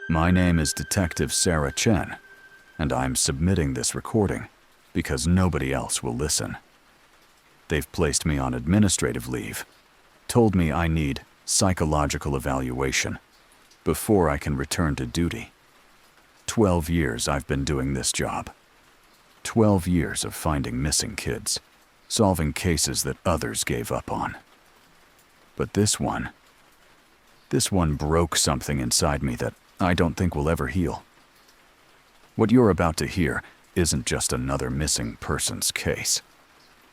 My name is Detective Sarah Chen, and I'm submitting this recording because nobody else will listen. They've placed me on administrative leave, told me I need psychological evaluation before I can return to duty. 12 years I've been doing this job. 12 years of finding missing kids, solving cases that others gave up on. But this one broke something inside me that I don't think will ever heal. What you're about to hear isn't just another missing persons case.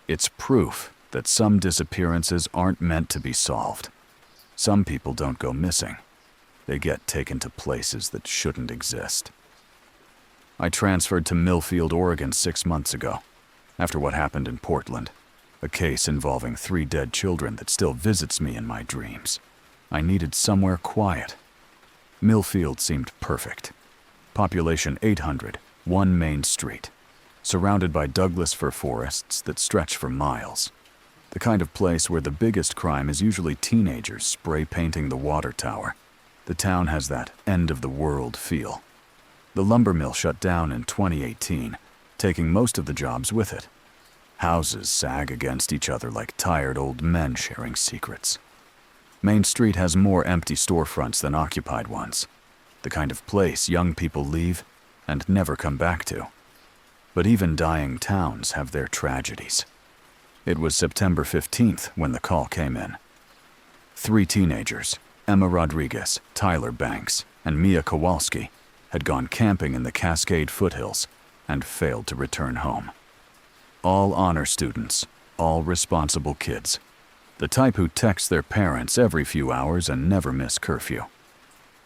It's proof that some disappearances aren't meant to be solved. Some people don't go missing. They get taken to places that shouldn't exist. I transferred to Millfield, Oregon 6 months ago, after what happened in Portland, a case involving 3 dead children that still visits me in my dreams. I needed somewhere quiet. Millfield seemed perfect. Population 800, 1 main street, surrounded by Douglas fir forests that stretch for miles. The kind of place where the biggest crime is usually teenagers spray painting the water tower. The town has that end-of-the-world feel. The lumber mill shut down in 2018, taking most of the jobs with it. Houses sag against each other like tired old men sharing secrets. Main Street has more empty storefronts than occupied ones, the kind of place young people leave and never come back to. But even dying towns have their tragedies. It was September 15th when the call came in. 3 teenagers, Emma Rodriguez, Tyler Banks, and Mia Kowalski, had gone camping in the Cascade foothills and failed to return home. All honor students, all responsible kids. The type who text their parents every few hours and never miss curfew.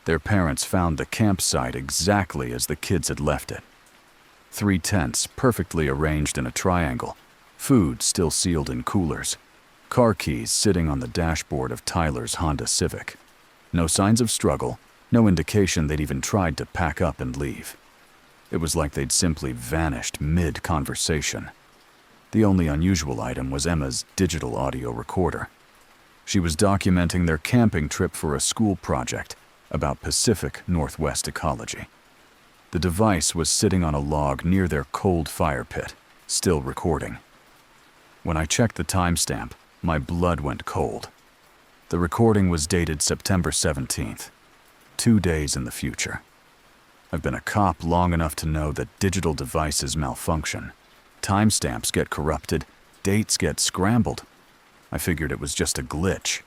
Their parents found the campsite exactly as the kids had left it. 3 tents perfectly arranged in a triangle, food still sealed in coolers, car keys sitting on the dashboard of Tyler's Honda Civic. No signs of struggle, no indication they'd even tried to pack up and leave. It was like they'd simply vanished mid-conversation. The only unusual item was Emma's digital audio recorder. She was documenting their camping trip for a school project about Pacific Northwest ecology. The device was sitting on a log near their cold fire pit, still recording. When I checked the timestamp, my blood went cold. The recording was dated September 17th, 2 days in the future. I've been a cop long enough to know that digital devices malfunction. Timestamps get corrupted, dates get scrambled. I figured it was just a glitch.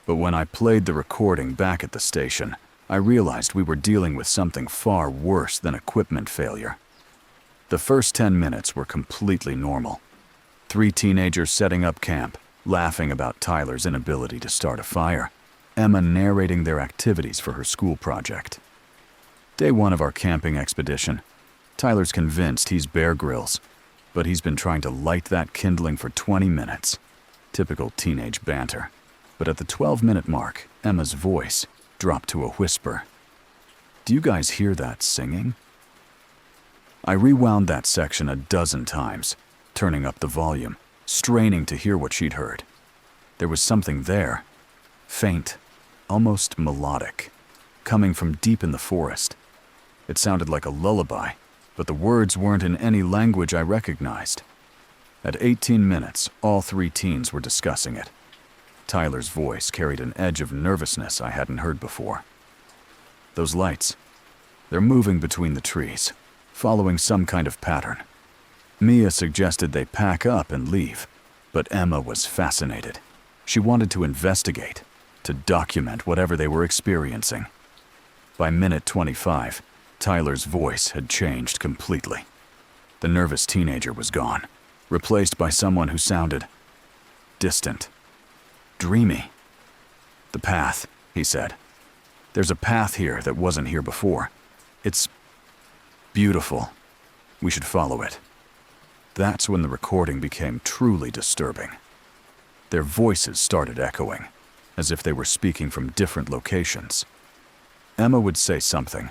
But when I played the recording back at the station, I realized we were dealing with something far worse than equipment failure. The first 10 minutes were completely normal. 3 teenagers setting up camp, laughing about Tyler's inability to start a fire, Emma narrating their activities for her school project. Day 1 of our camping expedition. Tyler's convinced he's Bear Grylls, but he's been trying to light that kindling for 20 minutes. Typical teenage banter. But at the 12-minute mark, Emma's voice dropped to a whisper. "Do you guys hear that singing?" I rewound that section a dozen times, turning up the volume, straining to hear what she'd heard. There was something there, faint, almost melodic, coming from deep in the forest. It sounded like a lullaby, but the words weren't in any language I recognized. At 18 minutes, all 3 teens were discussing it. Tyler's voice carried an edge of nervousness I hadn't heard before. Those lights, they're moving between the trees, following some kind of pattern. Mia suggested they pack up and leave, but Emma was fascinated. She wanted to investigate, to document whatever they were experiencing. By minute 25, Tyler's voice had changed completely. The nervous teenager was gone, replaced by someone who sounded distant, dreamy. "The path," he said. "There's a path here that wasn't here before. It's beautiful. We should follow it." That's when the recording became truly disturbing. Their voices started echoing, as if they were speaking from different locations. Emma would say something,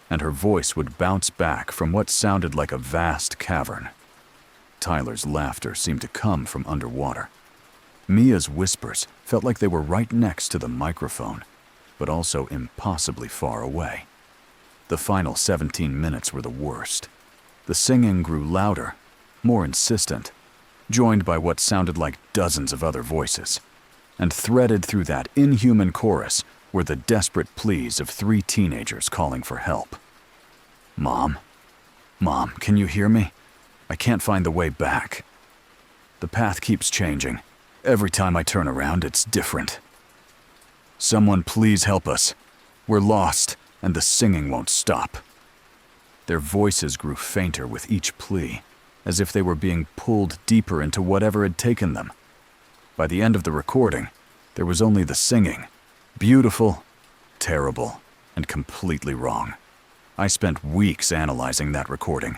and her voice would bounce back from what sounded like a vast cavern. Tyler's laughter seemed to come from underwater. Mia's whispers felt like they were right next to the microphone, but also impossibly far away. The final 17 minutes were the worst. The singing grew louder, more insistent, joined by what sounded like dozens of other voices. And threaded through that inhuman chorus were the desperate pleas of 3 teenagers calling for help. "Mom? Mom, can you hear me? I can't find the way back. The path keeps changing. Every time I turn around, it's different. Someone please help us. We're lost, and the singing won't stop." Their voices grew fainter with each plea, as if they were being pulled deeper into whatever had taken them. By the end of the recording, there was only the singing. Beautiful, terrible, and completely wrong. I spent weeks analyzing that recording.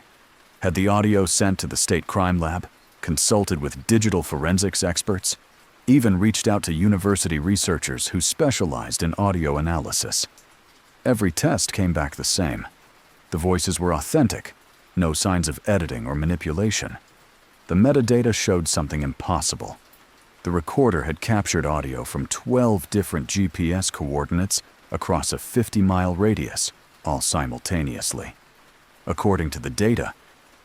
Had the audio sent to the state crime lab, consulted with digital forensics experts, even reached out to university researchers who specialized in audio analysis. Every test came back the same. The voices were authentic, no signs of editing or manipulation. The metadata showed something impossible. The recorder had captured audio from 12 different GPS coordinates across a 50-mile radius, all simultaneously. According to the data,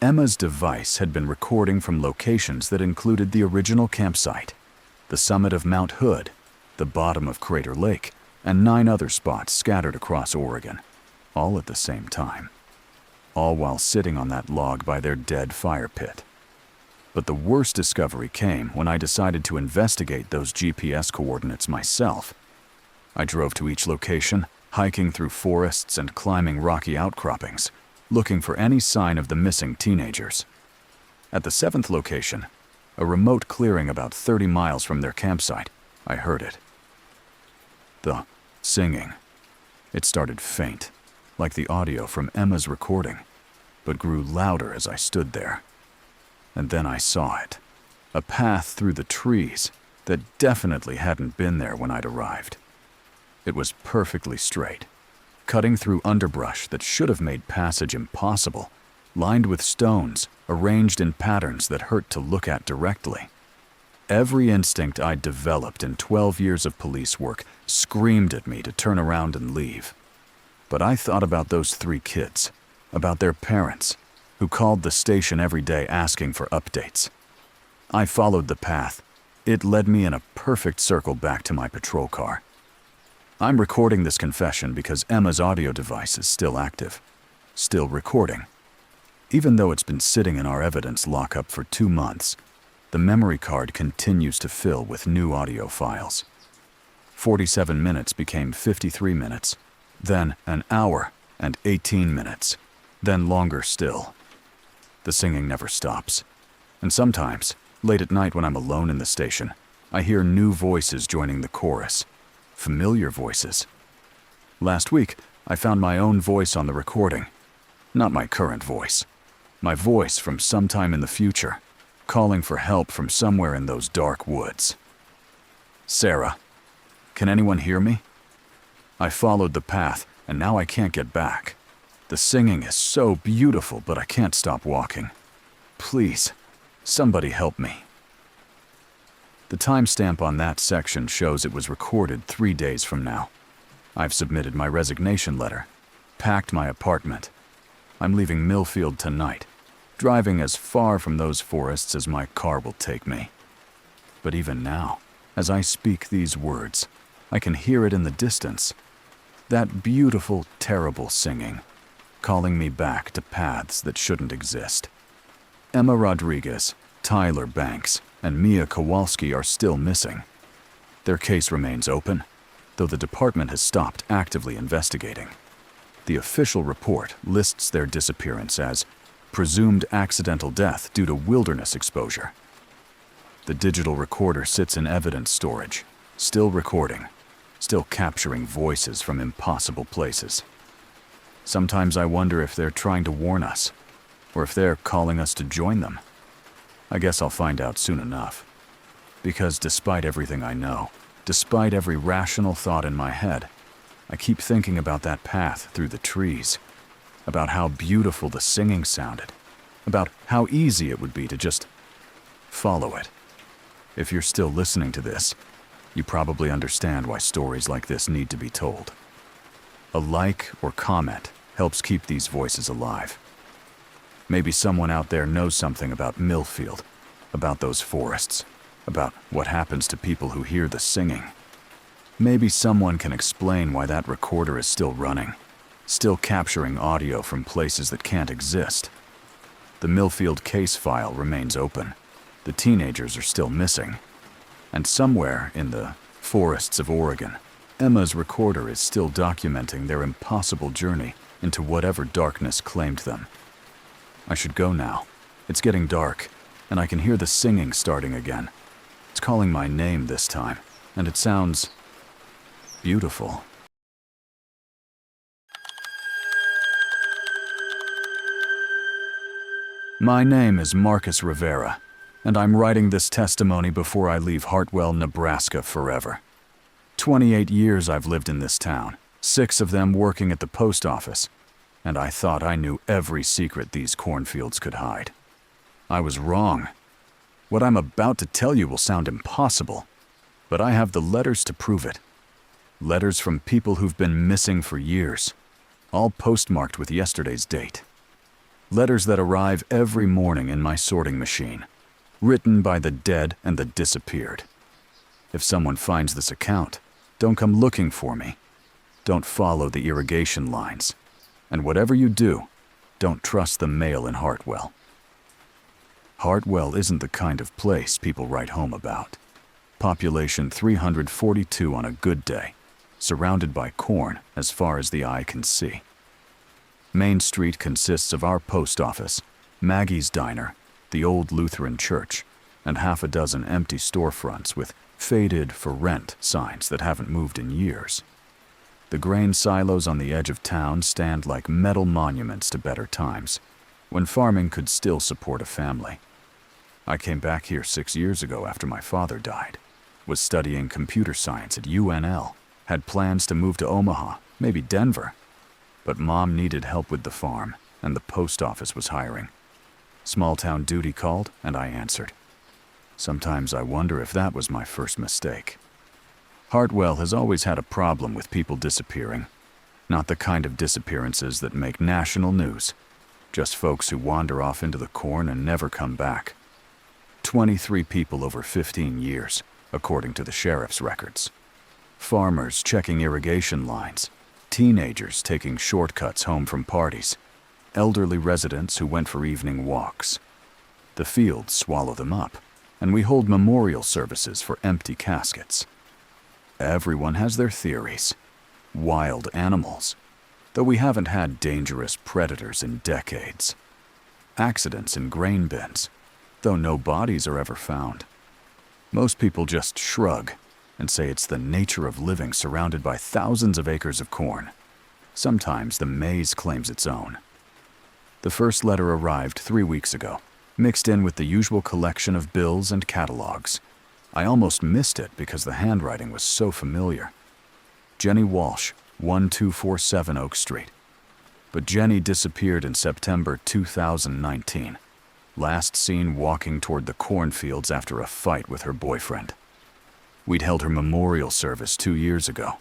Emma's device had been recording from locations that included the original campsite, the summit of Mount Hood, the bottom of Crater Lake, and 9 other spots scattered across Oregon, all at the same time. All while sitting on that log by their dead fire pit. But the worst discovery came when I decided to investigate those GPS coordinates myself. I drove to each location, hiking through forests and climbing rocky outcroppings, looking for any sign of the missing teenagers. At the 7th location, a remote clearing about 30 miles from their campsite, I heard it. The singing. It started faint, like the audio from Emma's recording, but grew louder as I stood there. And then I saw it. A path through the trees that definitely hadn't been there when I'd arrived. It was perfectly straight, cutting through underbrush that should have made passage impossible, lined with stones arranged in patterns that hurt to look at directly. Every instinct I'd developed in 12 years of police work screamed at me to turn around and leave. But I thought about those 3 kids, about their parents, who called the station every day asking for updates. I followed the path. It led me in a perfect circle back to my patrol car. I'm recording this confession because Emma's audio device is still active, still recording. Even though it's been sitting in our evidence lockup for 2 months, the memory card continues to fill with new audio files. 47 minutes became 53 minutes, then an hour and 18 minutes, then longer still. The singing never stops, and sometimes, late at night when I'm alone in the station, I hear new voices joining the chorus. Familiar voices. Last week, I found my own voice on the recording. Not my current voice. My voice from sometime in the future, calling for help from somewhere in those dark woods. "Sarah, can anyone hear me? I followed the path, and now I can't get back. The singing is so beautiful, but I can't stop walking. Please, somebody help me." The timestamp on that section shows it was recorded 3 days from now. I've submitted my resignation letter, packed my apartment. I'm leaving Millfield tonight, driving as far from those forests as my car will take me. But even now, as I speak these words, I can hear it in the distance. That beautiful, terrible singing, calling me back to paths that shouldn't exist. Emma Rodriguez, Tyler Banks, and Mia Kowalski are still missing. Their case remains open, though the department has stopped actively investigating. The official report lists their disappearance as presumed accidental death due to wilderness exposure. The digital recorder sits in evidence storage, still recording, still capturing voices from impossible places. Sometimes I wonder if they're trying to warn us, or if they're calling us to join them. I guess I'll find out soon enough. Because despite everything I know, despite every rational thought in my head, I keep thinking about that path through the trees, about how beautiful the singing sounded, about how easy it would be to just follow it. If you're still listening to this, you probably understand why stories like this need to be told. A like or comment helps keep these voices alive. Maybe someone out there knows something about Millfield, about those forests, about what happens to people who hear the singing. Maybe someone can explain why that recorder is still running, still capturing audio from places that can't exist. The Millfield case file remains open. The teenagers are still missing. And somewhere in the forests of Oregon, Emma's recorder is still documenting their impossible journey into whatever darkness claimed them. I should go now. It's getting dark, and I can hear the singing starting again. It's calling my name this time, and it sounds beautiful. My name is Marcus Rivera, and I'm writing this testimony before I leave Hartwell, Nebraska forever. 28 years I've lived in this town, 6 of them working at the post office, and I thought I knew every secret these cornfields could hide. I was wrong. What I'm about to tell you will sound impossible, but I have the letters to prove it. Letters from people who've been missing for years, all postmarked with yesterday's date. Letters that arrive every morning in my sorting machine, written by the dead and the disappeared. If someone finds this account, don't come looking for me. Don't follow the irrigation lines. And whatever you do, don't trust the mail in Hartwell. Hartwell isn't the kind of place people write home about. Population 342 on a good day, surrounded by corn as far as the eye can see. Main Street consists of our post office, Maggie's Diner, the old Lutheran church, and half a dozen empty storefronts with faded for rent signs that haven't moved in years. The grain silos on the edge of town stand like metal monuments to better times, when farming could still support a family. I came back here 6 years ago after my father died, was studying computer science at UNL, had plans to move to Omaha, maybe Denver. But Mom needed help with the farm, and the post office was hiring. Small-town duty called, and I answered. Sometimes I wonder if that was my first mistake. Hartwell has always had a problem with people disappearing. Not the kind of disappearances that make national news. Just folks who wander off into the corn and never come back. 23 people over 15 years, according to the sheriff's records. Farmers checking irrigation lines. Teenagers taking shortcuts home from parties. Elderly residents who went for evening walks. The fields swallow them up, and we hold memorial services for empty caskets. Everyone has their theories. Wild animals, though we haven't had dangerous predators in decades. Accidents in grain bins, though no bodies are ever found. Most people just shrug and say it's the nature of living surrounded by thousands of acres of corn. Sometimes the maize claims its own. The first letter arrived 3 weeks ago, mixed in with the usual collection of bills and catalogs. I almost missed it because the handwriting was so familiar. Jenny Walsh, 1247 Oak Street. But Jenny disappeared in September 2019. Last seen walking toward the cornfields after a fight with her boyfriend. We'd held her memorial service 2 years ago.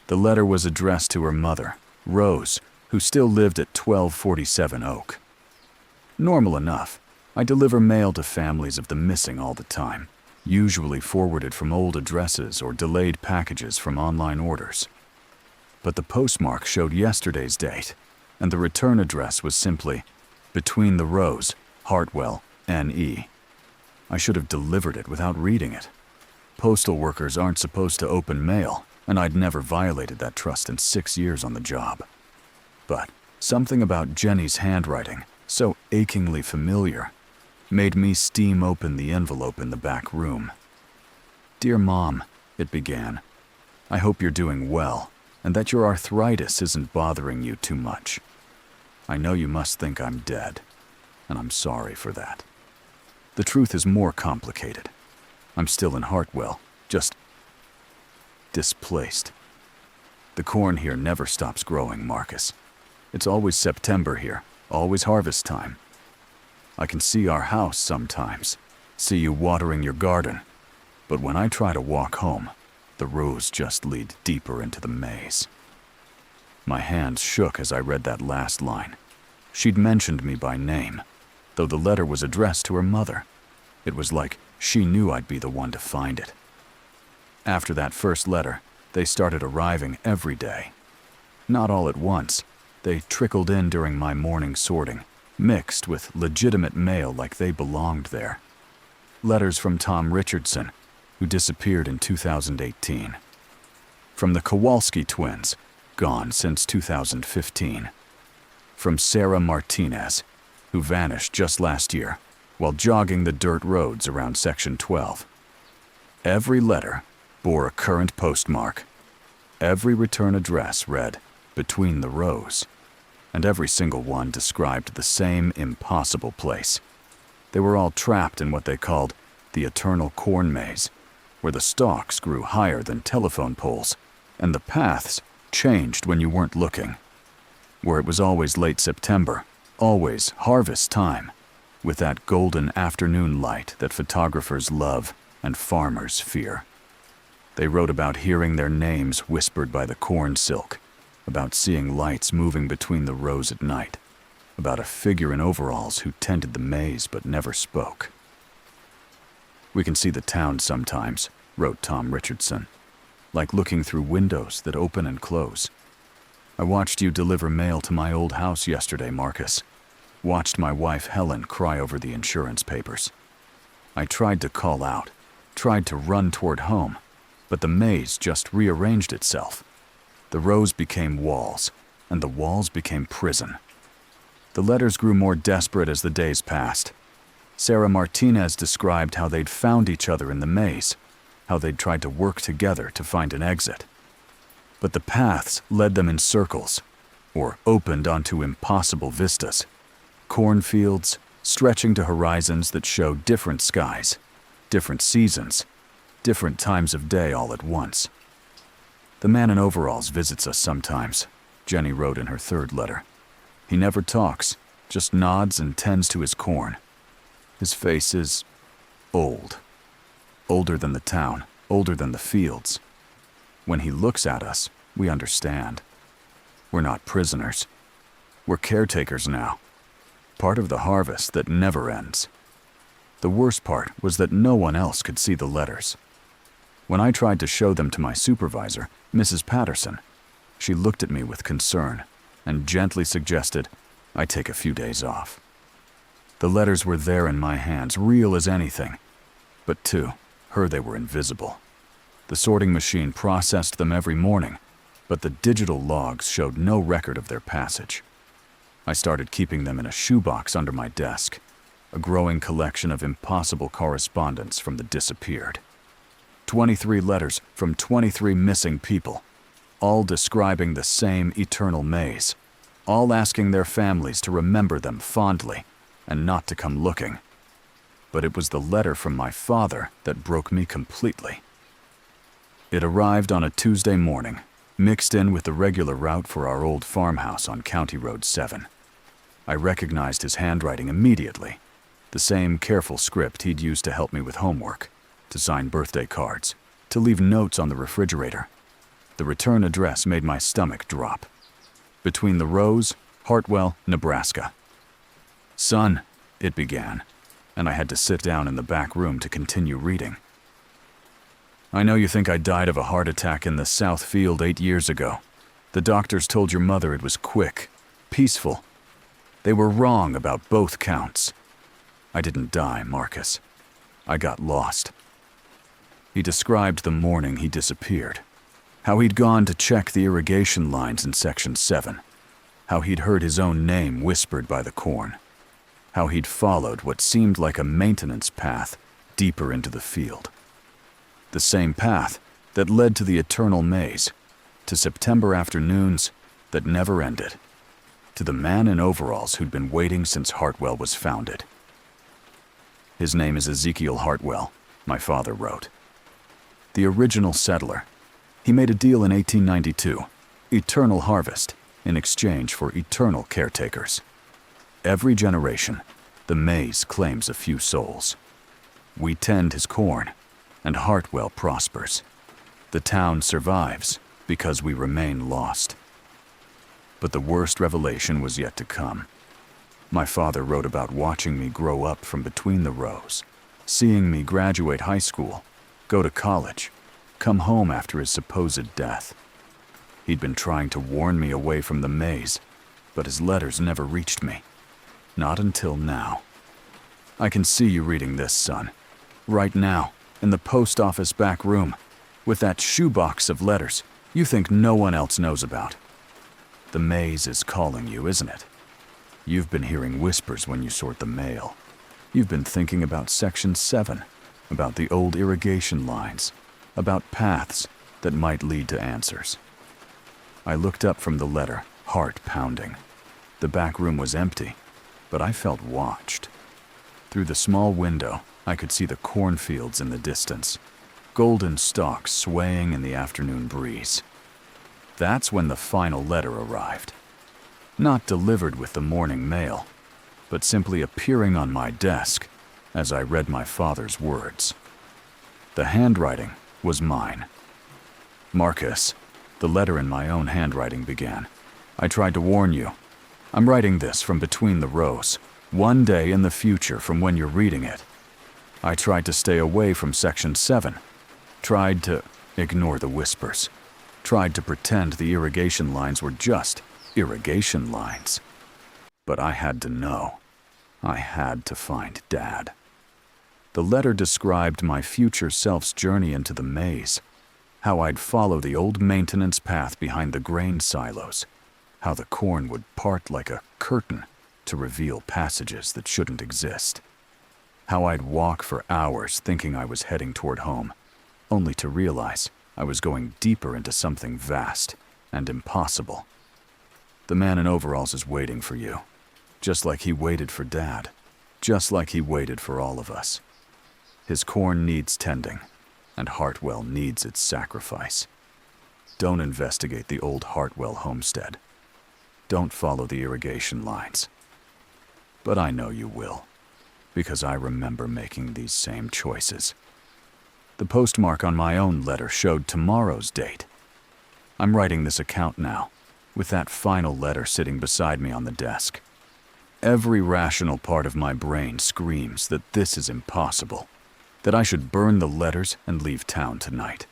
The letter was addressed to her mother, Rose, who still lived at 1247 Oak. Normal enough. I deliver mail to families of the missing all the time, usually forwarded from old addresses or delayed packages from online orders. But the postmark showed yesterday's date, and the return address was simply Between the Rows, Hartwell, NE. I should have delivered it without reading it. Postal workers aren't supposed to open mail, and I'd never violated that trust in 6 years on the job. But something about Jenny's handwriting, so achingly familiar, made me steam open the envelope in the back room. Dear Mom, it began, I hope you're doing well, and that your arthritis isn't bothering you too much. I know you must think I'm dead, and I'm sorry for that. The truth is more complicated. I'm still in Hartwell, just displaced. The corn here never stops growing, Marcus. It's always September here, always harvest time. I can see our house sometimes, see you watering your garden, but when I try to walk home, the rows just lead deeper into the maze. My hands shook as I read that last line. She'd mentioned me by name, though the letter was addressed to her mother. It was like she knew I'd be the one to find it. After that first letter, they started arriving every day. Not all at once. They trickled in during my morning sorting, mixed with legitimate mail like they belonged there. Letters from Tom Richardson, who disappeared in 2018. From the Kowalski twins, gone since 2015. From Sarah Martinez, who vanished just last year while jogging the dirt roads around Section 12. Every letter bore a current postmark. Every return address read "Between the Rows," and every single one described the same impossible place. They were all trapped in what they called the eternal corn maze, where the stalks grew higher than telephone poles, and the paths changed when you weren't looking. Where it was always late September, always harvest time, with that golden afternoon light that photographers love and farmers fear. They wrote about hearing their names whispered by the corn silk, about seeing lights moving between the rows at night, about a figure in overalls who tended the maze but never spoke. "We can see the town sometimes," wrote Tom Richardson, "like looking through windows that open and close. I watched you deliver mail to my old house yesterday, Marcus. Watched my wife Helen cry over the insurance papers. I tried to call out, tried to run toward home, but the maze just rearranged itself. The rows became walls, and the walls became prison." The letters grew more desperate as the days passed. Sarah Martinez described how they'd found each other in the maze, how they'd tried to work together to find an exit. But the paths led them in circles, or opened onto impossible vistas. Cornfields stretching to horizons that showed different skies, different seasons, different times of day all at once. "The man in overalls visits us sometimes," Jenny wrote in her third letter. "He never talks, just nods and tends to his corn. His face is old. Older than the town, older than the fields. When he looks at us, we understand. We're not prisoners. We're caretakers now. Part of the harvest that never ends." The worst part was that no one else could see the letters. When I tried to show them to my supervisor, Mrs. Patterson, she looked at me with concern and gently suggested I take a few days off. The letters were there in my hands, real as anything, but to her they were invisible. The sorting machine processed them every morning, but the digital logs showed no record of their passage. I started keeping them in a shoebox under my desk, a growing collection of impossible correspondence from the disappeared. 23 letters from 23 missing people, all describing the same eternal maze, all asking their families to remember them fondly and not to come looking. But it was the letter from my father that broke me completely. It arrived on a Tuesday morning, mixed in with the regular route for our old farmhouse on County Road 7. I recognized his handwriting immediately, the same careful script he'd used to help me with homework, to sign birthday cards, to leave notes on the refrigerator. The return address made my stomach drop. Between the Rows, Hartwell, Nebraska. "Son," it began, and I had to sit down in the back room to continue reading. "I know you think I died of a heart attack in the South Field 8 years ago. The doctors told your mother it was quick, peaceful. They were wrong about both counts. I didn't die, Marcus. I got lost." He described the morning he disappeared, how he'd gone to check the irrigation lines in Section 7, how he'd heard his own name whispered by the corn, how he'd followed what seemed like a maintenance path deeper into the field. The same path that led to the eternal maze, to September afternoons that never ended, to the man in overalls who'd been waiting since Hartwell was founded. "His name is Ezekiel Hartwell," my father wrote. "The original settler. He made a deal in 1892, eternal harvest, in exchange for eternal caretakers. Every generation, the maze claims a few souls. We tend his corn, and Hartwell prospers. The town survives because we remain lost." But the worst revelation was yet to come. My father wrote about watching me grow up from between the rows, seeing me graduate high school, go to college, come home after his supposed death. He'd been trying to warn me away from the maze, but his letters never reached me. Not until now. I can see you reading this, son. Right now, in the post office back room, with that shoebox of letters you think no one else knows about. The maze is calling you, isn't it? You've been hearing whispers when you sort the mail. You've been thinking about Section 7, about the old irrigation lines, about paths that might lead to answers. I looked up from the letter, heart pounding. The back room was empty, but I felt watched. Through the small window, I could see the cornfields in the distance, golden stalks swaying in the afternoon breeze. That's when the final letter arrived. Not delivered with the morning mail, but simply appearing on my desk as I read my father's words. The handwriting was mine. Marcus, the letter in my own handwriting began. I tried to warn you. I'm writing this from between the rows, one day in the future from when you're reading it. I tried to stay away from Section 7, tried to ignore the whispers, tried to pretend the irrigation lines were just irrigation lines. But I had to know. I had to find Dad. The letter described my future self's journey into the maze, how I'd follow the old maintenance path behind the grain silos, how the corn would part like a curtain to reveal passages that shouldn't exist, how I'd walk for hours thinking I was heading toward home, only to realize I was going deeper into something vast and impossible. The man in overalls is waiting for you, just like he waited for Dad, just like he waited for all of us. His corn needs tending, and Hartwell needs its sacrifice. Don't investigate the old Hartwell homestead. Don't follow the irrigation lines. But I know you will, because I remember making these same choices. The postmark on my own letter showed tomorrow's date. I'm writing this account now, with that final letter sitting beside me on the desk. Every rational part of my brain screams that this is impossible, that I should burn the letters and leave town tonight.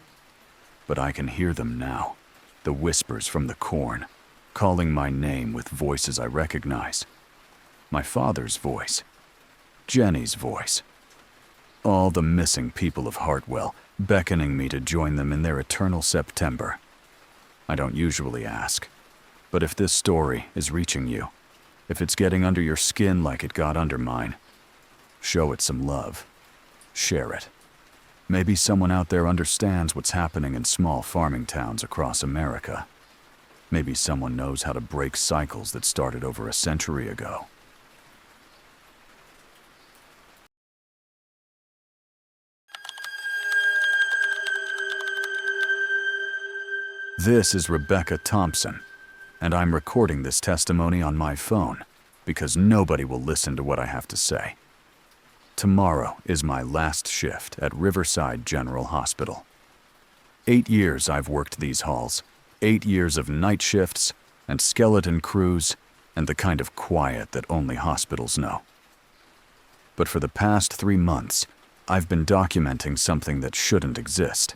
But I can hear them now, the whispers from the corn, calling my name with voices I recognize. My father's voice, Jenny's voice, all the missing people of Hartwell beckoning me to join them in their eternal September. I don't usually ask, but if this story is reaching you, if it's getting under your skin like it got under mine, show it some love. Share it. Maybe someone out there understands what's happening in small farming towns across America. Maybe someone knows how to break cycles that started over a century ago. This is Rebecca Thompson, and I'm recording this testimony on my phone because nobody will listen to what I have to say. Tomorrow is my last shift at Riverside General Hospital. 8 years I've worked these halls, 8 years of night shifts and skeleton crews and the kind of quiet that only hospitals know. But for the past 3 months, I've been documenting something that shouldn't exist.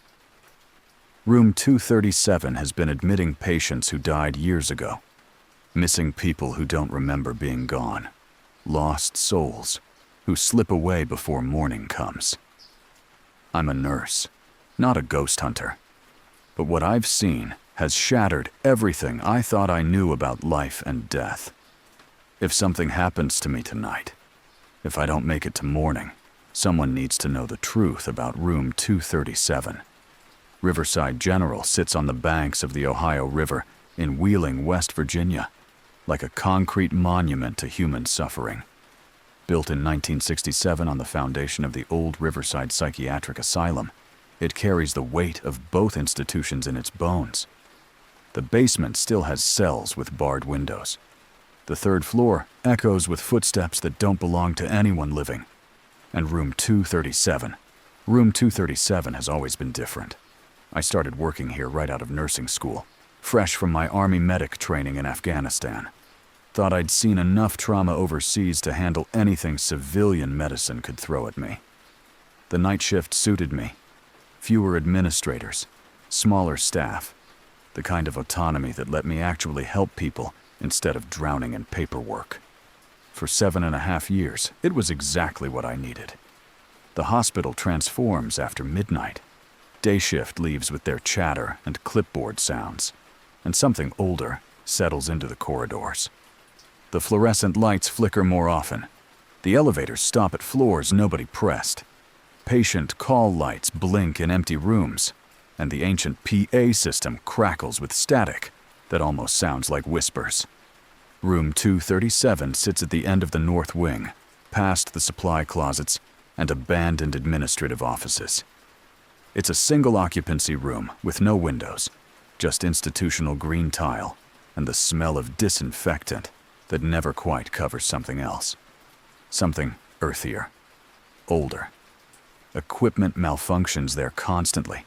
Room 237 has been admitting patients who died years ago, missing people who don't remember being gone, lost souls who slip away before morning comes. I'm a nurse, not a ghost hunter, but what I've seen has shattered everything I thought I knew about life and death. If something happens to me tonight, if I don't make it to morning, someone needs to know the truth about room 237. Riverside General sits on the banks of the Ohio River in Wheeling, West Virginia, like a concrete monument to human suffering. Built in 1967 on the foundation of the old Riverside Psychiatric Asylum, it carries the weight of both institutions in its bones. The basement still has cells with barred windows. The third floor echoes with footsteps that don't belong to anyone living. And room 237 has always been different. I started working here right out of nursing school, fresh from my Army medic training in Afghanistan. Thought I'd seen enough trauma overseas to handle anything civilian medicine could throw at me. The night shift suited me. Fewer administrators, smaller staff, the kind of autonomy that let me actually help people instead of drowning in paperwork. For 7.5 years, it was exactly what I needed. The hospital transforms after midnight. Day shift leaves with their chatter and clipboard sounds, and something older settles into the corridors. The fluorescent lights flicker more often. The elevators stop at floors nobody pressed. Patient call lights blink in empty rooms, and the ancient PA system crackles with static that almost sounds like whispers. Room 237 sits at the end of the north wing, past the supply closets and abandoned administrative offices. It's a single-occupancy room with no windows, just institutional green tile and the smell of disinfectant that never quite covers something else. Something earthier, older. Equipment malfunctions there constantly.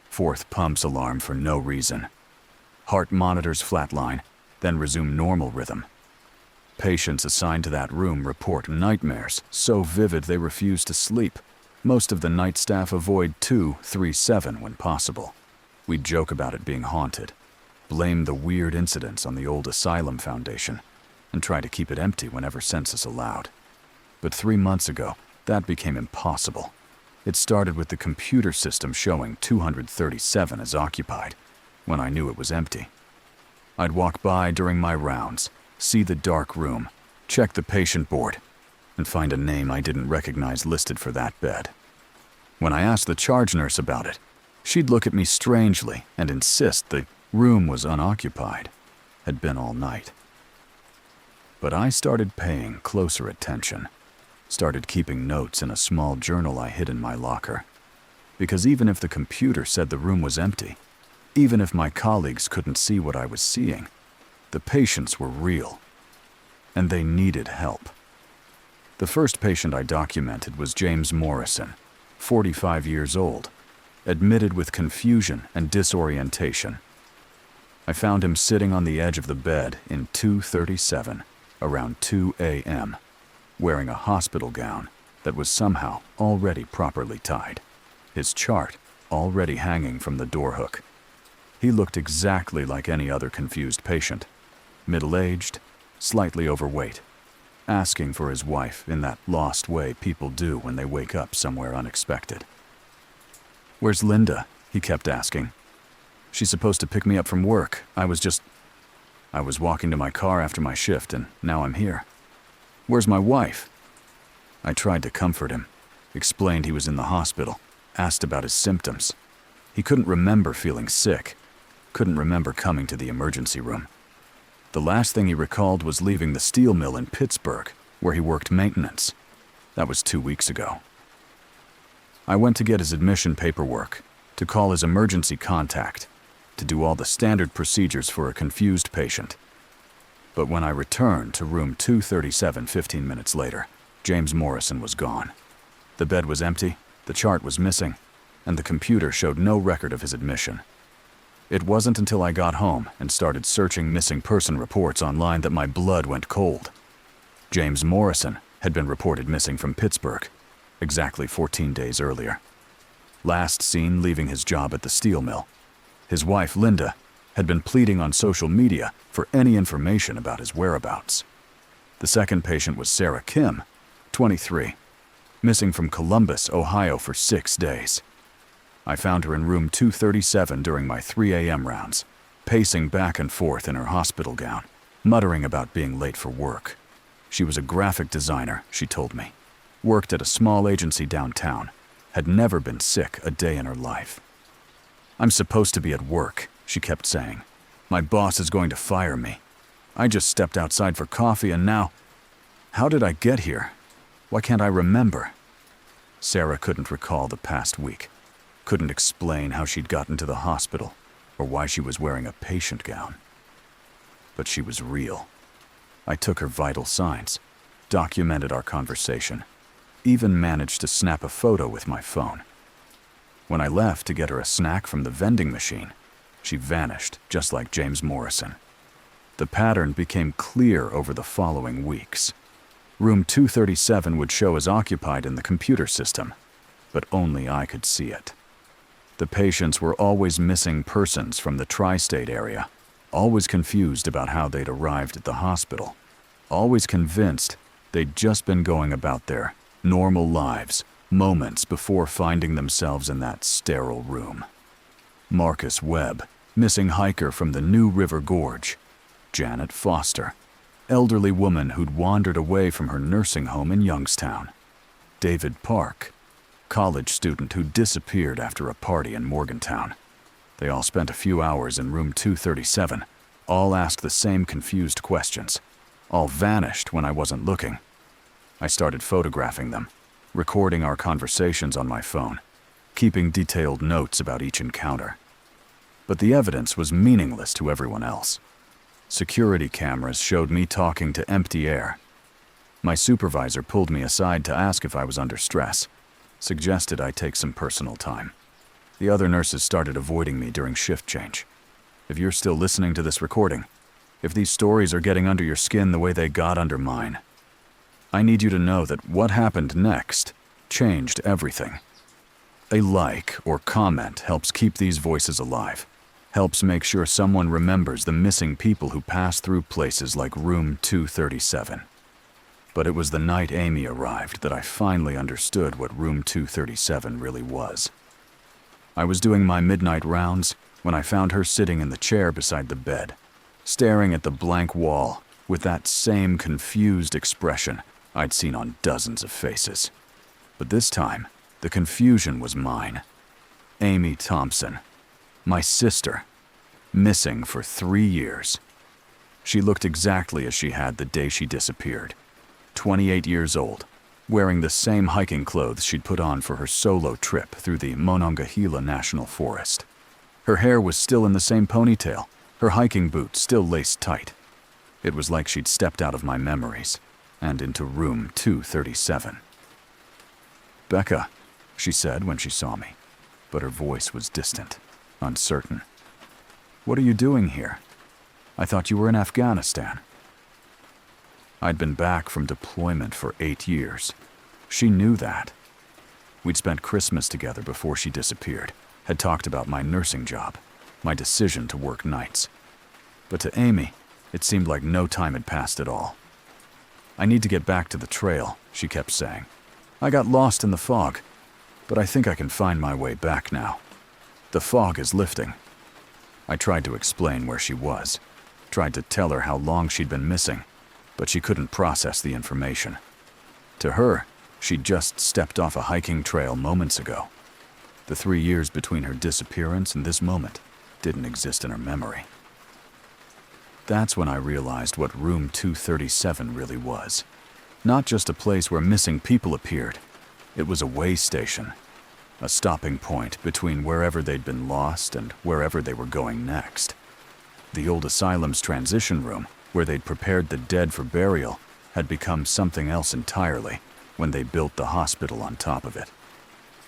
Fourth pumps alarm for no reason. Heart monitors flatline, then resume normal rhythm. Patients assigned to that room report nightmares so vivid they refuse to sleep. Most of the night staff avoid 237 when possible. We joke about it being haunted, blame the weird incidents on the old asylum foundation, and try to keep it empty whenever census allowed. But 3 months ago, that became impossible. It started with the computer system showing 237 as occupied, when I knew it was empty. I'd walk by during my rounds, see the dark room, check the patient board, and find a name I didn't recognize listed for that bed. When I asked the charge nurse about it, she'd look at me strangely and insist the room was unoccupied, had been all night. But I started paying closer attention, started keeping notes in a small journal I hid in my locker. Because even if the computer said the room was empty, even if my colleagues couldn't see what I was seeing, the patients were real, and they needed help. The first patient I documented was James Morrison, 45 years old, admitted with confusion and disorientation. I found him sitting on the edge of the bed in 237, around 2 a.m., wearing a hospital gown that was somehow already properly tied, his chart already hanging from the door hook. He looked exactly like any other confused patient, middle-aged, slightly overweight, asking for his wife in that lost way people do when they wake up somewhere unexpected. "Where's Linda?" he kept asking. "She's supposed to pick me up from work. I was walking to my car after my shift, and now I'm here. Where's my wife?" I tried to comfort him, explained he was in the hospital, asked about his symptoms. He couldn't remember feeling sick, couldn't remember coming to the emergency room. The last thing he recalled was leaving the steel mill in Pittsburgh, where he worked maintenance. That was 2 weeks ago. I went to get his admission paperwork, to call his emergency contact, to do all the standard procedures for a confused patient. But when I returned to room 237 15 minutes later, James Morrison was gone. The bed was empty, the chart was missing, and the computer showed no record of his admission. It wasn't until I got home and started searching missing person reports online that my blood went cold. James Morrison had been reported missing from Pittsburgh, exactly 14 days earlier. Last seen leaving his job at the steel mill. His wife, Linda, had been pleading on social media for any information about his whereabouts. The second patient was Sarah Kim, 23, missing from Columbus, Ohio for 6 days. I found her in room 237 during my 3 a.m. rounds, pacing back and forth in her hospital gown, muttering about being late for work. She was a graphic designer, she told me, worked at a small agency downtown, had never been sick a day in her life. "I'm supposed to be at work," she kept saying. "My boss is going to fire me. I just stepped outside for coffee and now... How did I get here? Why can't I remember?" Sarah couldn't recall the past week. Couldn't explain how she'd gotten to the hospital or why she was wearing a patient gown. But she was real. I took her vital signs, documented our conversation, even managed to snap a photo with my phone. When I left to get her a snack from the vending machine, She vanished, just like James Morrison. The pattern became clear over the following weeks. Room 237 would show as occupied in the computer system, but only I could see it. The patients were always missing persons from the tri-state area, always confused about how they'd arrived at the hospital, always convinced they'd just been going about their normal lives moments before finding themselves in that sterile room. Marcus Webb, missing hiker from the New River Gorge. Janet Foster, elderly woman who'd wandered away from her nursing home in Youngstown. David Park, college student who disappeared after a party in Morgantown. They all spent a few hours in room 237, all asked the same confused questions, all vanished when I wasn't looking. I started photographing them, recording our conversations on my phone, keeping detailed notes about each encounter. But the evidence was meaningless to everyone else. Security cameras showed me talking to empty air. My supervisor pulled me aside to ask if I was under stress, suggested I take some personal time. The other nurses started avoiding me during shift change. If you're still listening to this recording, if these stories are getting under your skin the way they got under mine, I need you to know that what happened next changed everything. A like or comment helps keep these voices alive, helps make sure someone remembers the missing people who passed through places like room 237. But it was the night Amy arrived that I finally understood what room 237 really was. I was doing my midnight rounds when I found her sitting in the chair beside the bed, staring at the blank wall with that same confused expression I'd seen on dozens of faces. But this time, the confusion was mine. Amy Thompson, my sister, missing for 3 years. She looked exactly as she had the day she disappeared. 28 years old, wearing the same hiking clothes she'd put on for her solo trip through the Monongahela National Forest. Her hair was still in the same ponytail, her hiking boots still laced tight. It was like she'd stepped out of my memories and into room 237. "Becca," she said when she saw me, but her voice was distant, uncertain. "What are you doing here? I thought you were in Afghanistan." I'd been back from deployment for 8 years. She knew that. We'd spent Christmas together before she disappeared, had talked about my nursing job, my decision to work nights. But to Amy, it seemed like no time had passed at all. "I need to get back to the trail," she kept saying. "I got lost in the fog, but I think I can find my way back now. The fog is lifting." I tried to explain where she was, tried to tell her how long she'd been missing, but she couldn't process the information. To her, she'd just stepped off a hiking trail moments ago. The 3 years between her disappearance and this moment didn't exist in her memory. That's when I realized what room 237 really was. Not just a place where missing people appeared. It was a way station, a stopping point between wherever they'd been lost and wherever they were going next. The old asylum's transition room, where they'd prepared the dead for burial, had become something else entirely when they built the hospital on top of it.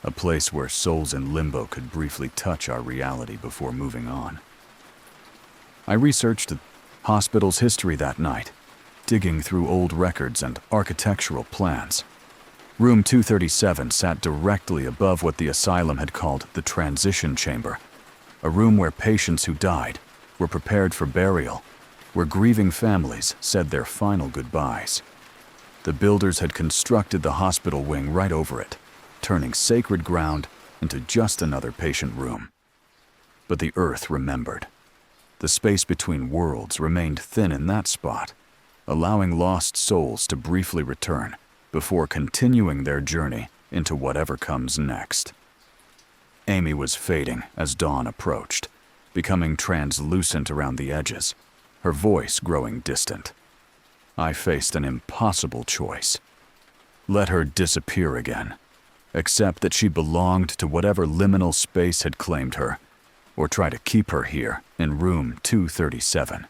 A place where souls in limbo could briefly touch our reality before moving on. I researched the hospital's history that night, digging through old records and architectural plans. Room 237 sat directly above what the asylum had called the transition chamber, a room where patients who died were prepared for burial, where grieving families said their final goodbyes. The builders had constructed the hospital wing right over it, turning sacred ground into just another patient room. But the earth remembered. The space between worlds remained thin in that spot, allowing lost souls to briefly return before continuing their journey into whatever comes next. Amy was fading as dawn approached, becoming translucent around the edges, her voice growing distant. I faced an impossible choice. Let her disappear again, accept that she belonged to whatever liminal space had claimed her, or try to keep her here in room 237,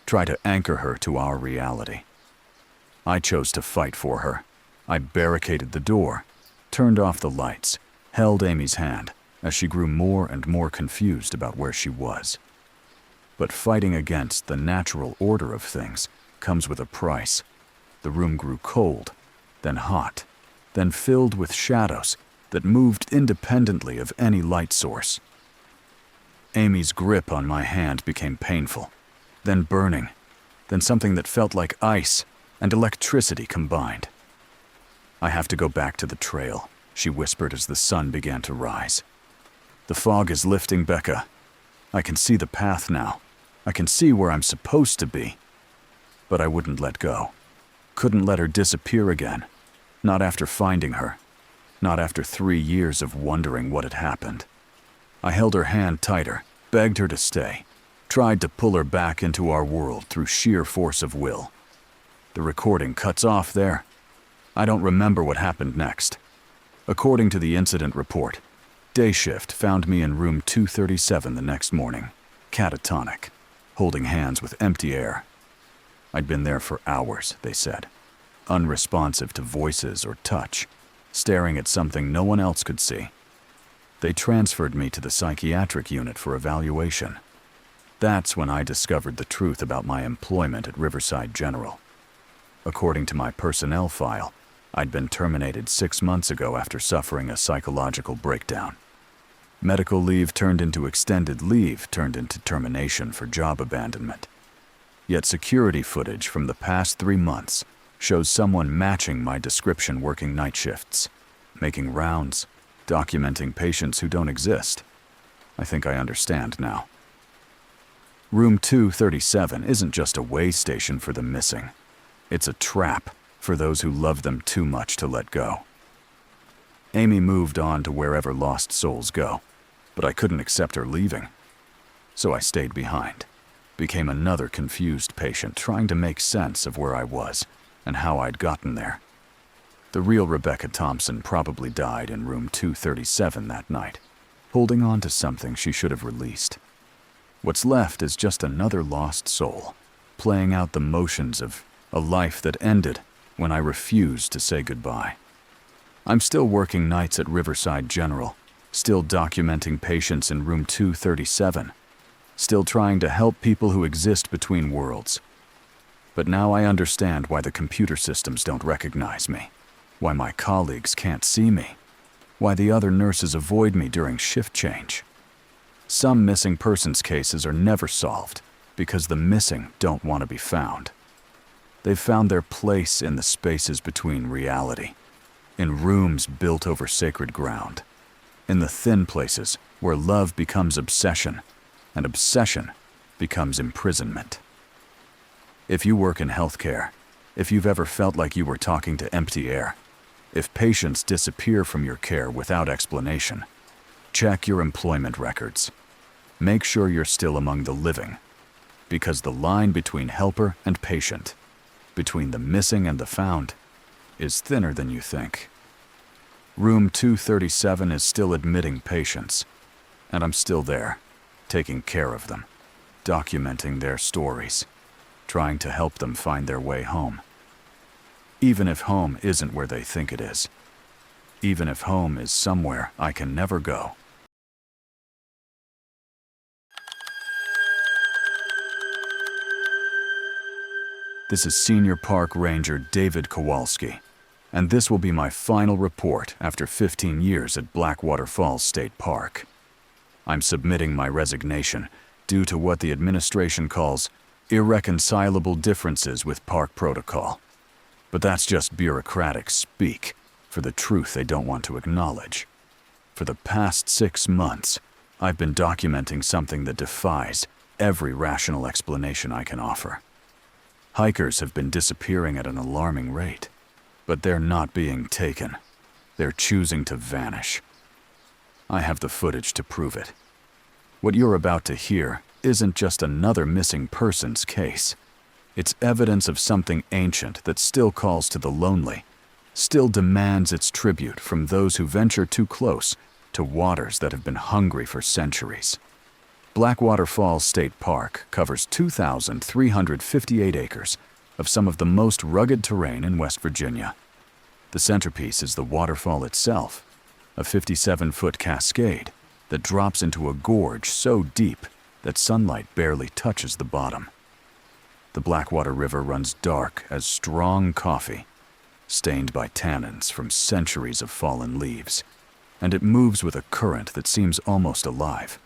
try to anchor her to our reality. I chose to fight for her. I barricaded the door, turned off the lights, held Amy's hand, as she grew more and more confused about where she was. But fighting against the natural order of things comes with a price. The room grew cold, then hot, then filled with shadows that moved independently of any light source. Amy's grip on my hand became painful, then burning, then something that felt like ice and electricity combined. "I have to go back to the trail," she whispered as the sun began to rise. "The fog is lifting, Becca. I can see the path now. I can see where I'm supposed to be." But I wouldn't let go. Couldn't let her disappear again. Not after finding her. Not after 3 years of wondering what had happened. I held her hand tighter, begged her to stay, tried to pull her back into our world through sheer force of will. The recording cuts off there. I don't remember what happened next. According to the incident report, day shift found me in room 237 the next morning, catatonic, holding hands with empty air. I'd been there for hours, they said, unresponsive to voices or touch, staring at something no one else could see. They transferred me to the psychiatric unit for evaluation. That's when I discovered the truth about my employment at Riverside General. According to my personnel file, I'd been terminated 6 months ago after suffering a psychological breakdown. Medical leave turned into extended leave turned into termination for job abandonment. Yet security footage from the past 3 months shows someone matching my description working night shifts, making rounds, documenting patients who don't exist. I think I understand now. Room 237 isn't just a way station for the missing. It's a trap for those who love them too much to let go. Amy moved on to wherever lost souls go, but I couldn't accept her leaving. So I stayed behind, became another confused patient trying to make sense of where I was and how I'd gotten there. The real Rebecca Thompson probably died in room 237 that night, holding on to something she should have released. What's left is just another lost soul, playing out the motions of a life that ended when I refused to say goodbye. I'm still working nights at Riverside General, still documenting patients in room 237, still trying to help people who exist between worlds. But now I understand why the computer systems don't recognize me, why my colleagues can't see me, why the other nurses avoid me during shift change. Some missing persons cases are never solved because the missing don't want to be found. They've found their place in the spaces between reality, in rooms built over sacred ground, in the thin places where love becomes obsession and obsession becomes imprisonment. If you work in healthcare, if you've ever felt like you were talking to empty air, if patients disappear from your care without explanation, check your employment records. Make sure you're still among the living, because the line between helper and patient, between the missing and the found, is thinner than you think. Room 237 is still admitting patients, and I'm still there, taking care of them, documenting their stories, trying to help them find their way home. Even if home isn't where they think it is. Even if home is somewhere I can never go. This is Senior Park Ranger David Kowalski, and this will be my final report after 15 years at Blackwater Falls State Park. I'm submitting my resignation due to what the administration calls irreconcilable differences with park protocol. But that's just bureaucratic speak for the truth they don't want to acknowledge. For the past 6 months, I've been documenting something that defies every rational explanation I can offer. Hikers have been disappearing at an alarming rate, but they're not being taken. They're choosing to vanish. I have the footage to prove it. What you're about to hear isn't just another missing persons case. It's evidence of something ancient that still calls to the lonely, still demands its tribute from those who venture too close to waters that have been hungry for centuries. Blackwater Falls State Park covers 2,358 acres of some of the most rugged terrain in West Virginia. The centerpiece is the waterfall itself, a 57-foot cascade that drops into a gorge so deep that sunlight barely touches the bottom. The Blackwater River runs dark as strong coffee, stained by tannins from centuries of fallen leaves, and it moves with a current that seems almost alive.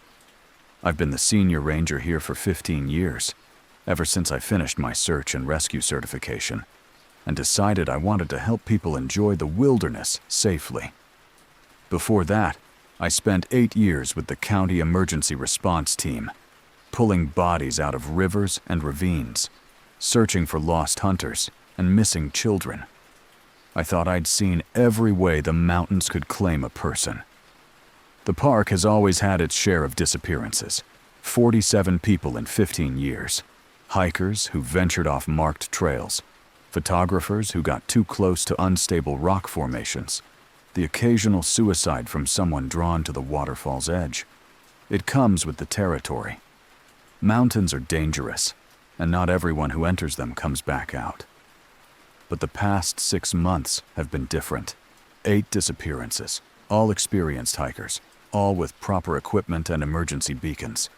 I've been the senior ranger here for 15 years, ever since I finished my search and rescue certification, and decided I wanted to help people enjoy the wilderness safely. Before that, I spent 8 years with the county emergency response team, pulling bodies out of rivers and ravines, searching for lost hunters and missing children. I thought I'd seen every way the mountains could claim a person. The park has always had its share of disappearances, 47 people in 15 years, hikers who ventured off marked trails, photographers who got too close to unstable rock formations, the occasional suicide from someone drawn to the waterfall's edge. It comes with the territory. Mountains are dangerous, and not everyone who enters them comes back out. But the past 6 months have been different. 8 disappearances, all experienced hikers, all with proper equipment and emergency beacons,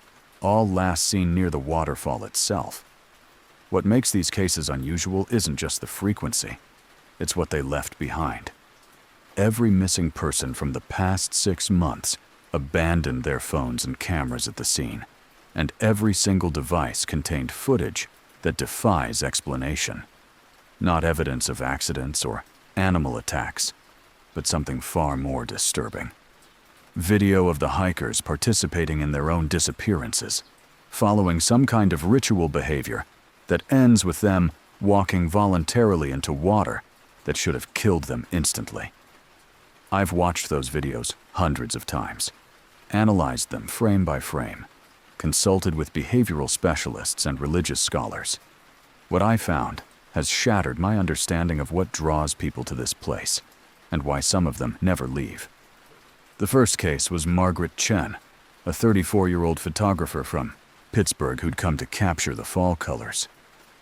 all last seen near the waterfall itself. What makes these cases unusual isn't just the frequency, it's what they left behind. Every missing person from the past 6 months abandoned their phones and cameras at the scene, and every single device contained footage that defies explanation. Not evidence of accidents or animal attacks, but something far more disturbing. Video of the hikers participating in their own disappearances, following some kind of ritual behavior that ends with them walking voluntarily into water that should have killed them instantly. I've watched those videos hundreds of times, analyzed them frame by frame, consulted with behavioral specialists and religious scholars. What I found has shattered my understanding of what draws people to this place, and why some of them never leave. The first case was Margaret Chen, a 34-year-old photographer from Pittsburgh who'd come to capture the fall colors.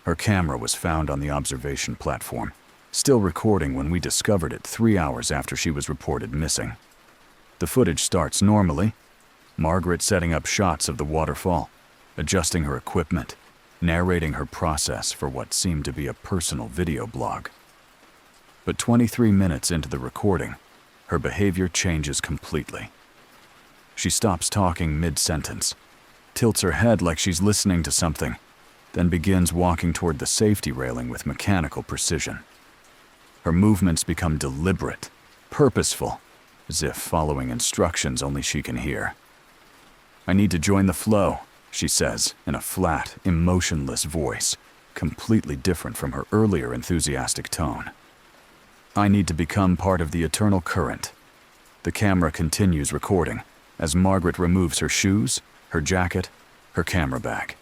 Her camera was found on the observation platform, still recording when we discovered it 3 hours after she was reported missing. The footage starts normally, Margaret setting up shots of the waterfall, adjusting her equipment, narrating her process for what seemed to be a personal video blog. But 23 minutes into the recording, her behavior changes completely. She stops talking mid-sentence, tilts her head like she's listening to something, then begins walking toward the safety railing with mechanical precision. Her movements become deliberate, purposeful, as if following instructions only she can hear. "I need to join the flow," she says in a flat, emotionless voice, completely different from her earlier enthusiastic tone. "I need to become part of the eternal current." The camera continues recording as Margaret removes her shoes, her jacket, her camera bag.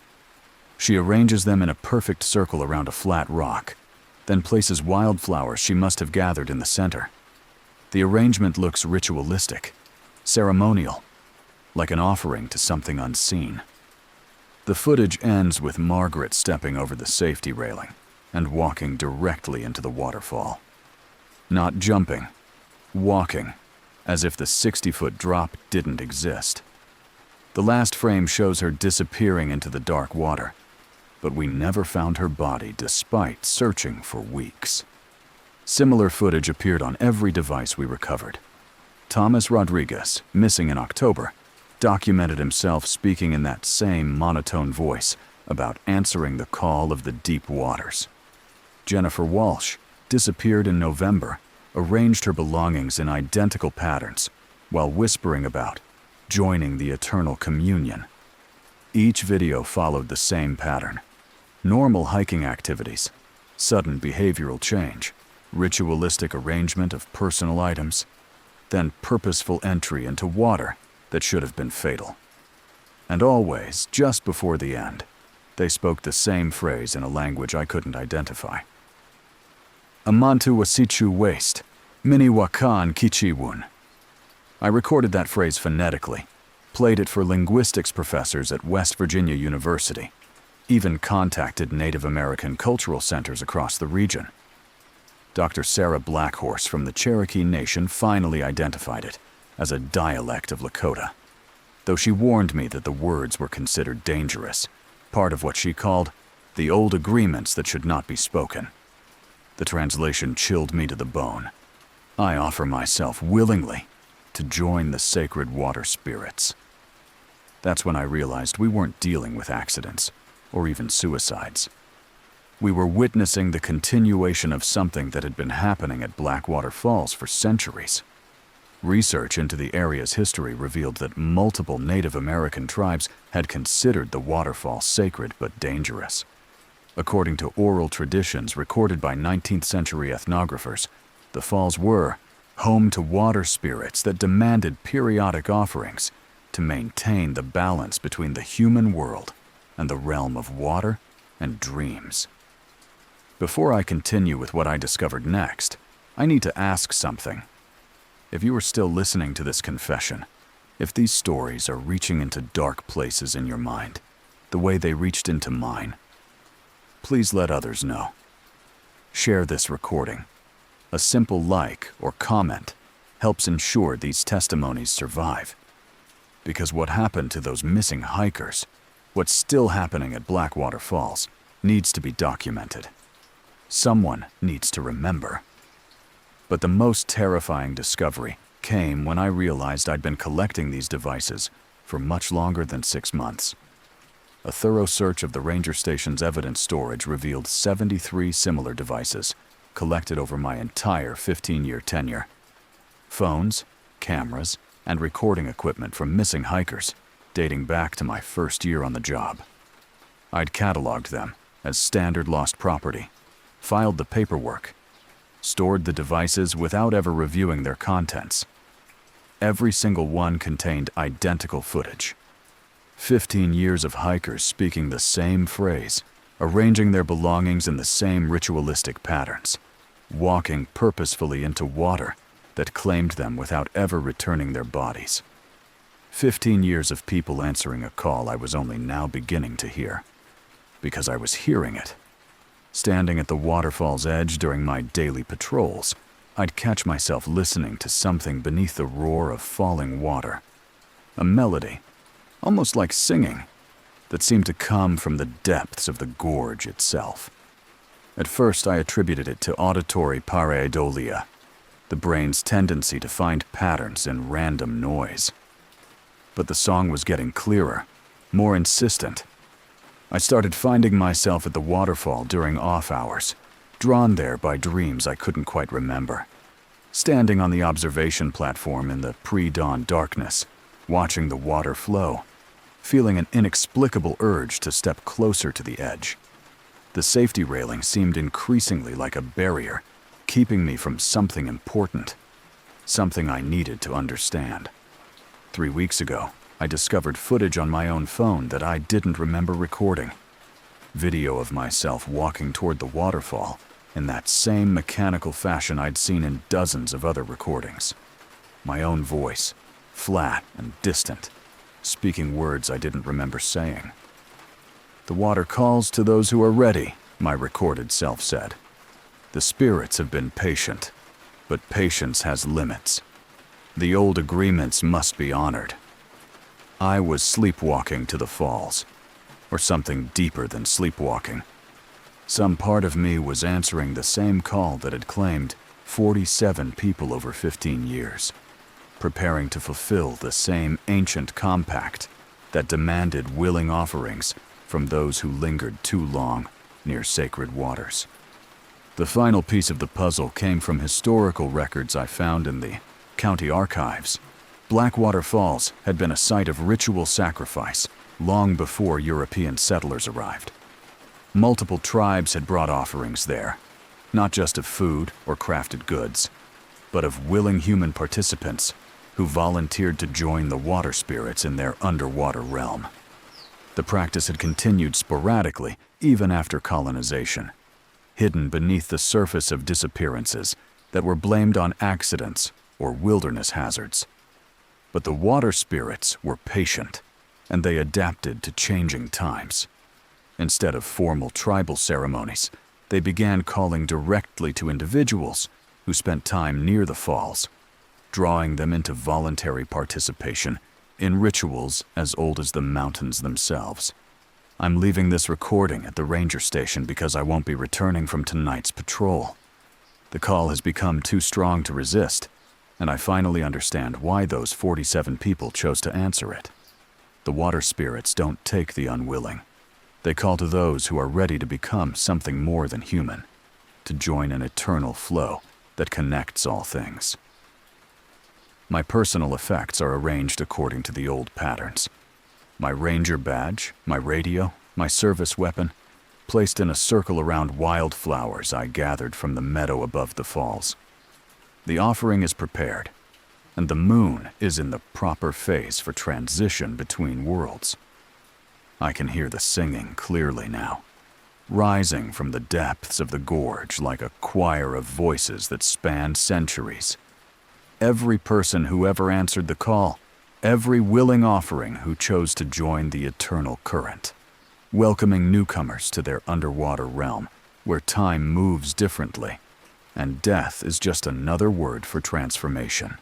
She arranges them in a perfect circle around a flat rock, then places wildflowers she must have gathered in the center. The arrangement looks ritualistic, ceremonial, like an offering to something unseen. The footage ends with Margaret stepping over the safety railing and walking directly into the waterfall. Not jumping, walking, as if the 60-foot drop didn't exist. The last frame shows her disappearing into the dark water, but we never found her body despite searching for weeks. Similar footage appeared on every device we recovered. Thomas Rodriguez, missing in October, documented himself speaking in that same monotone voice about answering the call of the deep waters. Jennifer Walsh disappeared in November, arranged her belongings in identical patterns, while whispering about joining the eternal communion. Each video followed the same pattern. Normal hiking activities, sudden behavioral change, ritualistic arrangement of personal items, then purposeful entry into water that should have been fatal. And always, just before the end, they spoke the same phrase in a language I couldn't identify. "Amantu wasichu waste, mini wakan kichiwun." I recorded that phrase phonetically, played it for linguistics professors at West Virginia University, even contacted Native American cultural centers across the region. Dr. Sarah Blackhorse from the Cherokee Nation finally identified it as a dialect of Lakota. though she warned me that the words were considered dangerous, part of what she called the old agreements that should not be spoken. The translation chilled me to the bone. I offer myself willingly to join the sacred water spirits. That's when I realized we weren't dealing with accidents or even suicides. We were witnessing the continuation of something that had been happening at Blackwater Falls for centuries. Research into the area's history revealed that multiple Native American tribes had considered the waterfall sacred but dangerous. According to oral traditions recorded by 19th century ethnographers, the falls were home to water spirits that demanded periodic offerings to maintain the balance between the human world and the realm of water and dreams. Before I continue with what I discovered next, I need to ask something. If you are still listening to this confession, if these stories are reaching into dark places in your mind, the way they reached into mine, please let others know. Share this recording. A simple like or comment helps ensure these testimonies survive. Because what happened to those missing hikers, what's still happening at Blackwater Falls, needs to be documented. Someone needs to remember. But the most terrifying discovery came when I realized I'd been collecting these devices for much longer than 6 months. A thorough search of the ranger station's evidence storage revealed 73 similar devices collected over my entire 15-year tenure. Phones, cameras, and recording equipment from missing hikers, dating back to my first year on the job. I'd cataloged them as standard lost property, filed the paperwork, stored the devices without ever reviewing their contents. Every single one contained identical footage. 15 years of hikers speaking the same phrase, arranging their belongings in the same ritualistic patterns, walking purposefully into water that claimed them without ever returning their bodies. 15 years of people answering a call I was only now beginning to hear, because I was hearing it. Standing at the waterfall's edge during my daily patrols, I'd catch myself listening to something beneath the roar of falling water. A melody, almost like singing, that seemed to come from the depths of the gorge itself. At first, I attributed it to auditory pareidolia, the brain's tendency to find patterns in random noise. But the song was getting clearer, more insistent. I started finding myself at the waterfall during off hours, drawn there by dreams I couldn't quite remember. Standing on the observation platform in the pre-dawn darkness, watching the water flow, feeling an inexplicable urge to step closer to the edge. The safety railing seemed increasingly like a barrier, keeping me from something important, something I needed to understand. 3 weeks ago, I discovered footage on my own phone that I didn't remember recording. Video of myself walking toward the waterfall in that same mechanical fashion I'd seen in dozens of other recordings. My own voice, flat and distant, speaking words I didn't remember saying. "The water calls to those who are ready," my recorded self said. "The spirits have been patient, but patience has limits. The old agreements must be honored." I was sleepwalking to the falls, or something deeper than sleepwalking. Some part of me was answering the same call that had claimed 47 people over 15 years, preparing to fulfill the same ancient compact that demanded willing offerings from those who lingered too long near sacred waters. The final piece of the puzzle came from historical records I found in the county archives. Blackwater Falls had been a site of ritual sacrifice long before European settlers arrived. Multiple tribes had brought offerings there, not just of food or crafted goods, but of willing human participants who volunteered to join the water spirits in their underwater realm. The practice had continued sporadically even after colonization, hidden beneath the surface of disappearances that were blamed on accidents or wilderness hazards. But the water spirits were patient, and they adapted to changing times. Instead of formal tribal ceremonies, they began calling directly to individuals who spent time near the falls, drawing them into voluntary participation in rituals as old as the mountains themselves. I'm leaving this recording at the ranger station because I won't be returning from tonight's patrol. The call has become too strong to resist, and I finally understand why those 47 people chose to answer it. The water spirits don't take the unwilling. They call to those who are ready to become something more than human, to join an eternal flow that connects all things. My personal effects are arranged according to the old patterns. My ranger badge, my radio, my service weapon, placed in a circle around wildflowers I gathered from the meadow above the falls. The offering is prepared, and the moon is in the proper phase for transition between worlds. I can hear the singing clearly now, rising from the depths of the gorge like a choir of voices that span centuries. Every person who ever answered the call, every willing offering who chose to join the eternal current, welcoming newcomers to their underwater realm where time moves differently, and death is just another word for transformation.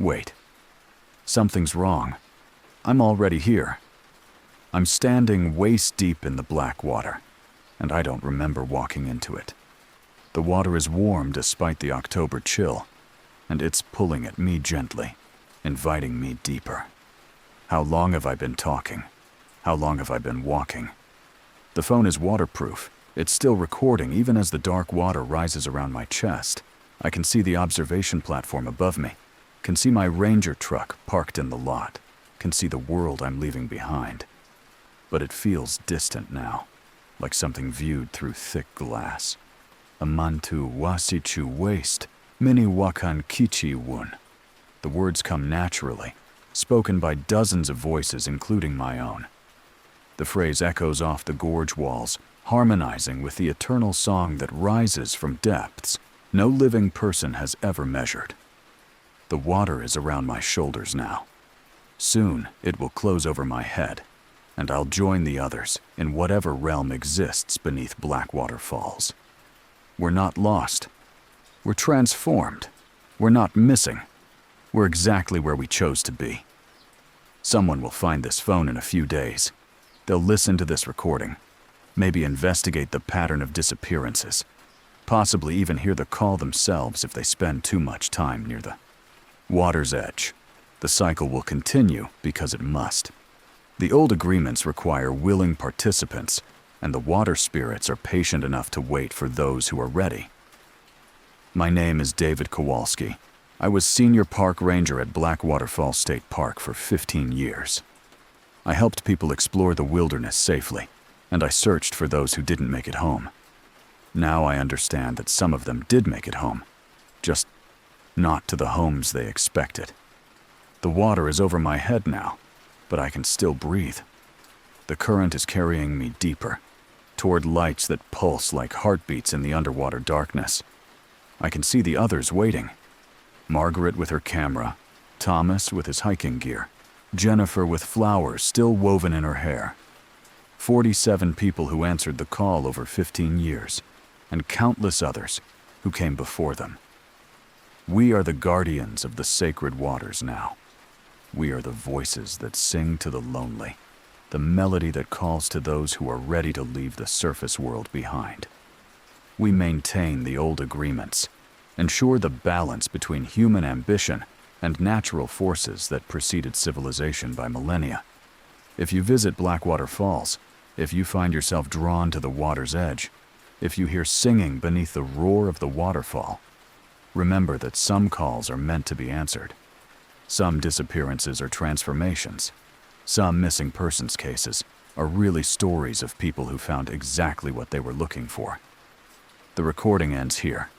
Wait, something's wrong. I'm already here. I'm standing waist deep in the Blackwater, and I don't remember walking into it. The water is warm despite the October chill, and it's pulling at me gently, inviting me deeper. How long have I been talking? How long have I been walking? The phone is waterproof. It's still recording even as the dark water rises around my chest. I can see the observation platform above me, can see my ranger truck parked in the lot, can see the world I'm leaving behind. But it feels distant now, like something viewed through thick glass. Amantu wasichu waste, mini wakan kichi wun. The words come naturally, spoken by dozens of voices including my own. The phrase echoes off the gorge walls, harmonizing with the eternal song that rises from depths no living person has ever measured. The water is around my shoulders now. Soon it will close over my head, and I'll join the others in whatever realm exists beneath Blackwater Falls. We're not lost. We're transformed. We're not missing. We're exactly where we chose to be. Someone will find this phone in a few days. They'll listen to this recording, maybe investigate the pattern of disappearances, possibly even hear the call themselves if they spend too much time near the water's edge. The cycle will continue because it must. The old agreements require willing participants, and the water spirits are patient enough to wait for those who are ready. My name is David Kowalski. I was senior park ranger at Blackwater Falls State Park for 15 years. I helped people explore the wilderness safely, and I searched for those who didn't make it home. Now I understand that some of them did make it home, just not to the homes they expected. The water is over my head now, but I can still breathe. The current is carrying me deeper, toward lights that pulse like heartbeats in the underwater darkness. I can see the others waiting. Margaret with her camera, Thomas with his hiking gear, Jennifer with flowers still woven in her hair. 47 people who answered the call over 15 years, and countless others who came before them. We are the guardians of the sacred waters now. We are the voices that sing to the lonely, the melody that calls to those who are ready to leave the surface world behind. We maintain the old agreements, ensure the balance between human ambition and natural forces that preceded civilization by millennia. If you visit Blackwater Falls, if you find yourself drawn to the water's edge, if you hear singing beneath the roar of the waterfall, remember that some calls are meant to be answered. Some disappearances are transformations. Some missing persons cases are really stories of people who found exactly what they were looking for. The recording ends here.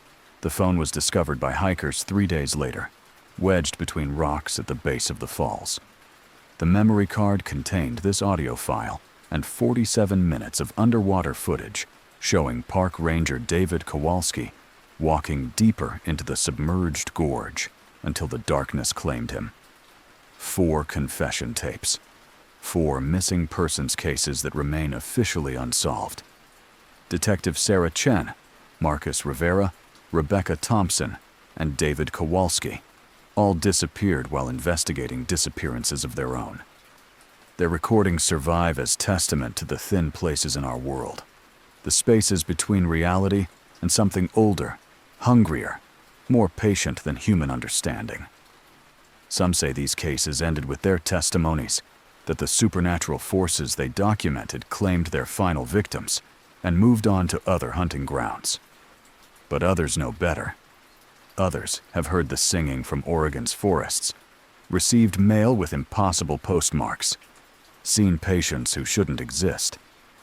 The phone was discovered by hikers 3 days later, wedged between rocks at the base of the falls. The memory card contained this audio file and 47 minutes of underwater footage showing Park Ranger David Kowalski walking deeper into the submerged gorge until the darkness claimed him. 4 confession tapes. 4 missing persons cases that remain officially unsolved. Detective Sarah Chen, Marcus Rivera, Rebecca Thompson, and David Kowalski. all disappeared while investigating disappearances of their own. Their recordings survive as testament to the thin places in our world, the spaces between reality and something older, hungrier, more patient than human understanding. Some say these cases ended with their testimonies, that the supernatural forces they documented claimed their final victims and moved on to other hunting grounds. But others know better. Others have heard the singing from Oregon's forests, received mail with impossible postmarks, seen patients who shouldn't exist,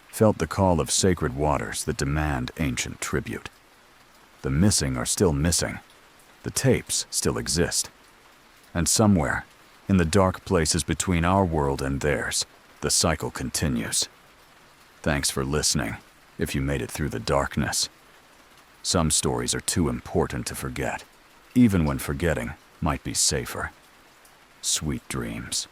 felt the call of sacred waters that demand ancient tribute. The missing are still missing. The tapes still exist. And somewhere, in the dark places between our world and theirs, the cycle continues. Thanks for listening, if you made it through the darkness. Some stories are too important to forget, even when forgetting might be safer. Sweet dreams.